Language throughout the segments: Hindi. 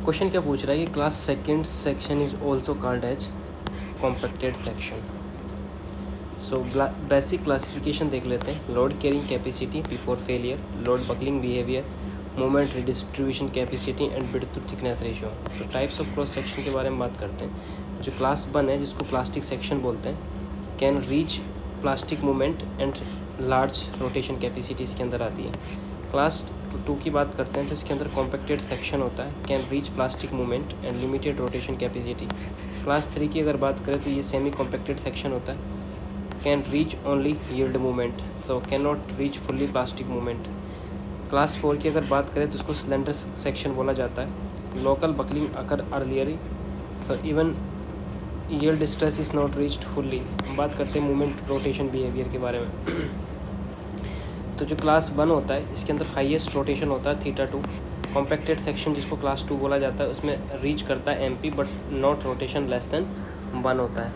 क्वेश्चन क्या पूछ रहा है कि class second section is also called as compacted section. So basic classification देख लेते हैं। Load carrying capacity before failure, load buckling behaviour, moment redistribution capacity and width to thickness ratio. तो टाइप्स ऑफ क्रॉस सेक्शन के बारे में बात करते हैं। जो क्लास 1 है जिसको प्लास्टिक सेक्शन बोलते हैं, can reach plastic movement and large rotation capacity इसके अंदर आती है। क्लास 2 की बात करते हैं तो इसके अंदर कॉम्पैक्टेड सेक्शन होता है, can reach plastic movement and limited rotation capacity. Class 3 की अगर बात करें तो ये सेमी कॉम्पैक्टेड सेक्शन होता है, can reach only yield movement, so can not reach fully plastic movement. Class 4 की अगर बात करें तो उसको सिलेंडर सेक्शन बोला जाता है, local buckling occur earlier, so even yield stress is not reached fully. हम बात करते हैं मूवमेंट रोटेशन बिहेवियर के बारे में। तो जो क्लास 1 होता है इसके अंदर हाईएस्ट रोटेशन होता है θ2। कॉम्पैक्टेड सेक्शन जिसको क्लास 2 बोला जाता है उसमें रीच करता है MP but not rotation less than 1 होता है।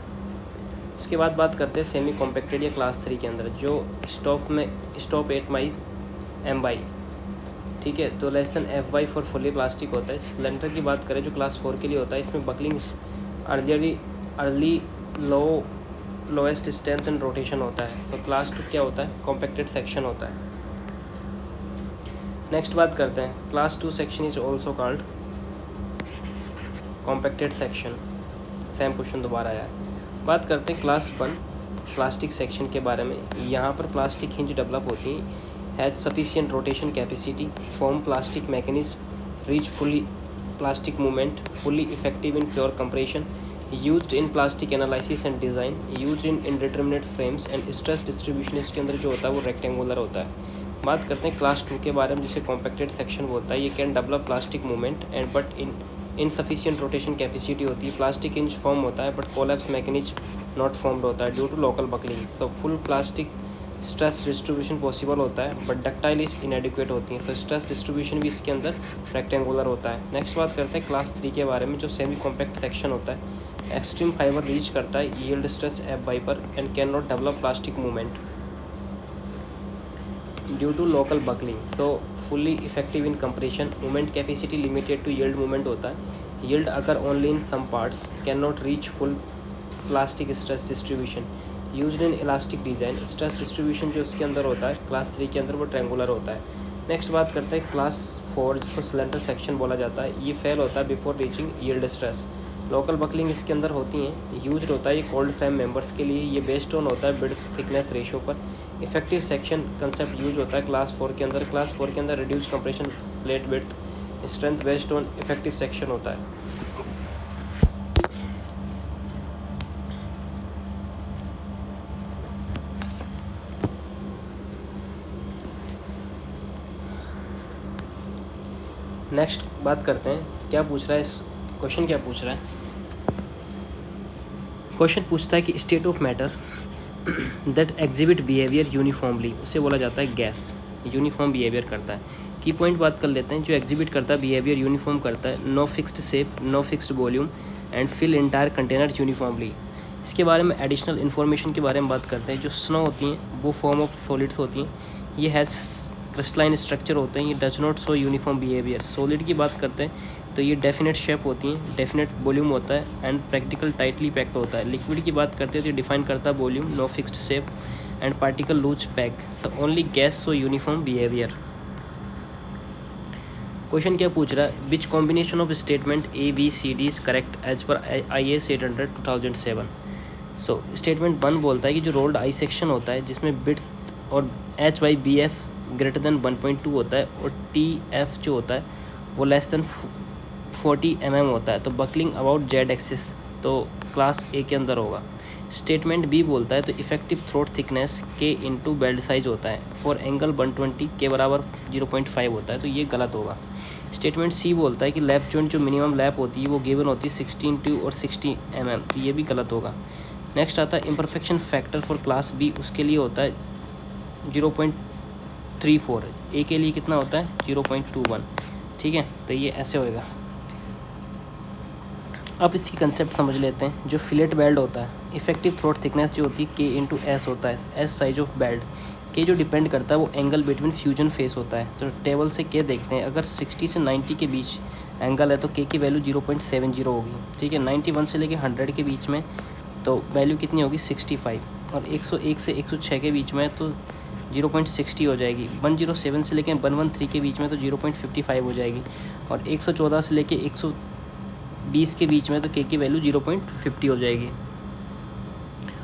उसके बाद बात करते हैं सेमी कॉम्पैक्टेड या क्लास 3 के अंदर, जो स्टॉप 8 माइज MY, ठीक है, तो less than FY for fully plastic होता है। सिलेंडर की बात करें जो क्लास 4 के लिए होता है, इसमें buckling early lowest strength and rotation होता है। सो क्लास 2 क्या होता है, कॉम्पैक्टेड सेक्शन होता है। नेक्स्ट बात करते हैं, class 2 section is also called compacted section. Same question दोबारा आया है। बात करते हैं क्लास 1 प्लास्टिक सेक्शन के बारे में। यहाँ पर प्लास्टिक हिंज डेवलप होती हैं, has sufficient rotation capacity, form plastic mechanism, reach fully plastic movement, fully effective in pure compression, used in plastic analysis and design, used in indeterminate frames and stress distribution इसके अंदर जो होता है वो रेक्टेंगुलर होता है। बात करते हैं क्लास 2 के बारे में जिसे कॉम्पैक्टेड सेक्शन बोलता है। ये can develop plastic movement and but insufficient rotation capacity होती है। प्लास्टिक इंच फॉर्म होता है but collapse mechanism not formed होता है due to local buckling. So full plastic stress distribution possible होता है बट डक्टाइल इज इनएडिक्वेट होती है। सो स्ट्रेस डिस्ट्रीब्यूशन भी इसके अंदर रेक्टेंगुलर होता है। नेक्स्ट बात करते हैं क्लास 3 के बारे में, जो सेमी कॉम्पैक्ट सेक्शन होता है। एक्सट्रीम फाइबर रीच करता है यील्ड स्ट्रेस FY पर and can not develop plastic movement due to local buckling. So fully effective in compression, movement capacity limited to yield movement होता है। यील्ड अगर only in some parts, can not reach full plastic stress distribution, used in elastic design. Stress distribution जो उसके अंदर होता है क्लास 3 के अंदर वो ट्रायंगुलर होता है। नेक्स्ट बात करते हैं क्लास 4 जिसको सिलेंडर सेक्शन बोला जाता है। ये फेल होता है before reaching yield stress. Local buckling इसके अंदर होती हैं, यूज होता है ये कोल्ड फ्रेम मेंबर्स के लिए। ये बेस्ड ऑन होता है विड्थ थिकनेस रेशियो पर। इफेक्टिव सेक्शन कंसेप्ट यूज होता है क्लास 4 के अंदर। क्लास 4 के अंदर reduce compression plate width strength based on effective section होता है। नेक्स्ट बात करते हैं क्या पूछ रहा है इस क्वेश्चन, क्या पूछ रहा है। क्वेश्चन पूछता है कि state of matter that exhibit behaviour uniformly, उसे बोला जाता है गैस, यूनिफॉर्म बिहेवियर करता है। की पॉइंट बात कर लेते हैं, जो एग्जिबिट करता है बिहेवियर यूनिफॉर्म करता है, no fixed shape, no fixed volume and fill entire container uniformly. इसके बारे में एडिशनल इन्फॉर्मेशन के बारे में बात करते हैं। जो स्नो होती हैं वो फॉर्म ऑफ सॉलिड्स होती हैं, ये हैज़ क्रिस्टलाइन स्ट्रक्चर होते हैं, ये does not show uniform behaviour. Solid की बात करते हैं तो ये डेफिनेट शेप होती हैं, डेफिनेट वॉल्यूम होता है एंड प्रैक्टिकल टाइटली पैक्ड होता है। लिक्विड की बात करते हैं तो ये डिफाइन करता है volume, no fixed shape and particle loose pack. So only gas show uniform behaviour. Question क्या पूछ रहा है, which combination of statement ABCD is correct as per IS 800 2007। So statement 1 बोलता है कि जो रोल्ड आई सेक्शन होता है जिसमें विड्थ और H/BF ग्रेटर देन 1.2 होता है और TF जो होता है वो लेस देन 40 mm होता है, तो बकलिंग अबाउट Z एक्सिस तो क्लास A के अंदर होगा। स्टेटमेंट B बोलता है तो effective throat thickness K into belt size होता है, फॉर एंगल 120 के बराबर 0.5 होता है, तो ये गलत होगा। स्टेटमेंट C बोलता है कि लैप जॉइंट जो मिनिमम लैप होती है वो गिवन होती है 16 और 60 mm, तो ये भी गलत होगा। नेक्स्ट आता है imperfection factor for class B, उसके लिए होता है 0.34, A के लिए कितना होता है 0.21, ठीक है, तो ये ऐसे होएगा। अब इसकी कंसेप्ट समझ लेते हैं। जो फिलेट बेल्ट होता है, इफेक्टिव थ्रोट थिकनेस जो होती है K इंटू S होता है, S साइज ऑफ बेल्ट, के जो डिपेंड करता है वो एंगल बिटवीन फ्यूजन फेस होता है। तो टेबल से के देखते हैं, अगर 60 से 90 के बीच एंगल है तो के की वैल्यू 0.70 होगी। ठीक है, 91 से लेके 100 के बीच में तो वैल्यू कितनी होगी 65, और 101 से 106 के बीच में तो 0.60 हो जाएगी। 107 से लेके 113 के बीच में तो 0.55 हो जाएगी, और 114 से लेके 120 के बीच में तो के की वैल्यू 0.50 हो जाएगी।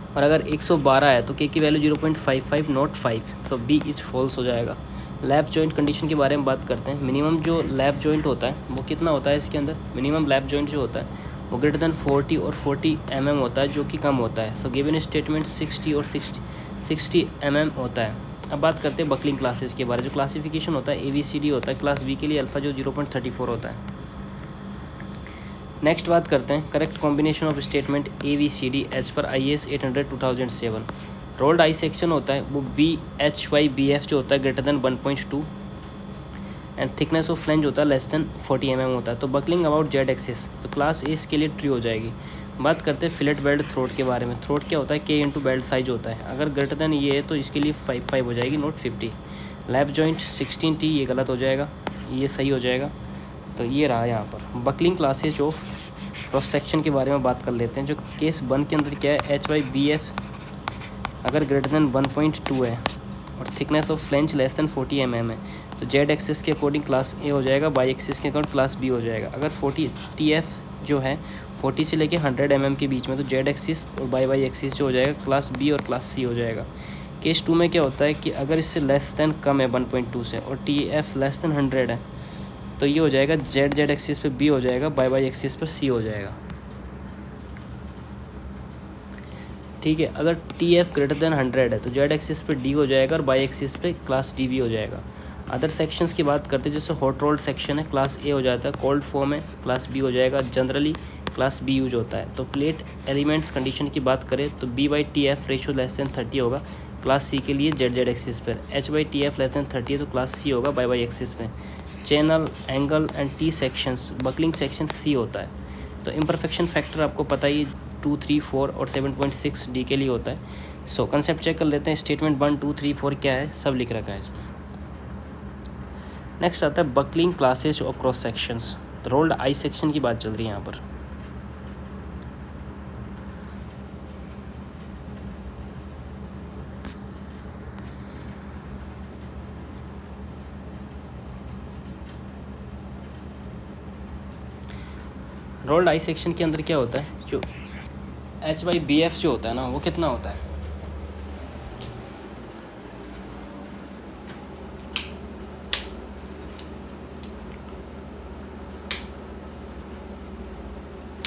और अगर 112 है तो के की value 0.55 not 5, so B is false हो जाएगा। लैप जॉइंट कंडीशन के बारे में बात करते हैं। मिनिमम जो लैप जॉइंट होता है वो कितना होता है इसके अंदर, मिनिमम लैप जॉइंट जो होता है वो ग्रेटर देन 40 और 40 mm होता है, जो कि कम होता है। सो गिवन स्टेटमेंट 60 और 60 mm होता है। अब बात करते हैं बकलिंग क्लासेस के बारे में। जो क्लासिफिकेशन होता है ABCD होता है, क्लास बी के लिए अल्फ़ा जो 0.34 होता है। नेक्स्ट बात करते हैं correct combination of statement ABCD as per IAS 800 2007। Rolled I section होता है वो BHYBF जो होता है greater than 1.2, and thickness of flange होता है लेस देन 40 mm होता है। तो बकलिंग अबाउट जेड एक्सिस तो क्लास ए के लिए ट्री हो जाएगी। बात करते हैं फिलेट बेल्ट थ्रोट के बारे में। थ्रोट क्या होता है, K इंटू बेल्ट साइज होता है, अगर ग्रेटर देन ये है तो इसके लिए 5 हो जाएगी नोट 50। लैप जॉइंट 16T ये गलत हो जाएगा, ये सही हो जाएगा। तो ये रहा यहाँ पर buckling classes of cross section के बारे में बात कर लेते हैं। जो केस 1 के अंदर क्या है, HYBF अगर ग्रेटर देन 1.2 है और thickness of flange less than 40 mm है तो जेड एक्सिस के अकॉर्डिंग क्लास ए हो जाएगा, बाई एक्सिस के अकॉर्डिंग क्लास बी हो जाएगा। अगर 40 TF जो है 40 से लेके 100 mm के बीच में तो जेड एक्सिस और बाई एक्सिस जो हो जाएगा क्लास बी और क्लास सी हो जाएगा। केस 2 में क्या होता है कि अगर इससे लेस देन कम है 1.2 से और TF लेस देन 100 है तो ये हो जाएगा जेड एक्सिस पे बी हो जाएगा, बाई एक्सिस पर सी हो जाएगा। ठीक है, अगर TF ग्रेटर देन 100 है तो जेड एक्सिस पे डी हो जाएगा और बाई एक्सिस पे क्लास डी भी हो जाएगा। अदर सेक्शंस की बात करते हैं, जैसे हॉट रोल्ड सेक्शन है क्लास ए हो जाता है, कोल्ड फॉर्म है क्लास बी हो जाएगा, जनरली क्लास बी यूज होता है। तो प्लेट एलिमेंट्स कंडीशन की बात करें तो B/TF रेशो लेस देन 30 होगा क्लास सी के लिए जेड एक्सिस पर। H/TF लेस देन 30 है तो क्लास सी होगा बाई एक्सिस में। Channel angle and T sections buckling section C होता है। तो इम्परफेक्शन फैक्टर आपको पता ही 2, 3, 4 और 7.6 डी के लिए होता है। सो कंसेप्ट चेक कर लेते हैं। स्टेटमेंट 1, 2, 3, 4 क्या है, सब लिख रखा है इसमें। नेक्स्ट आता है बकलिंग क्लासेस और क्रॉस सेक्शंस। तो रोल्ड आई सेक्शन की बात चल रही है यहाँ पर। रोल्ड आई सेक्शन के अंदर क्या होता है, जो HYBF जो होता है ना वो कितना होता है,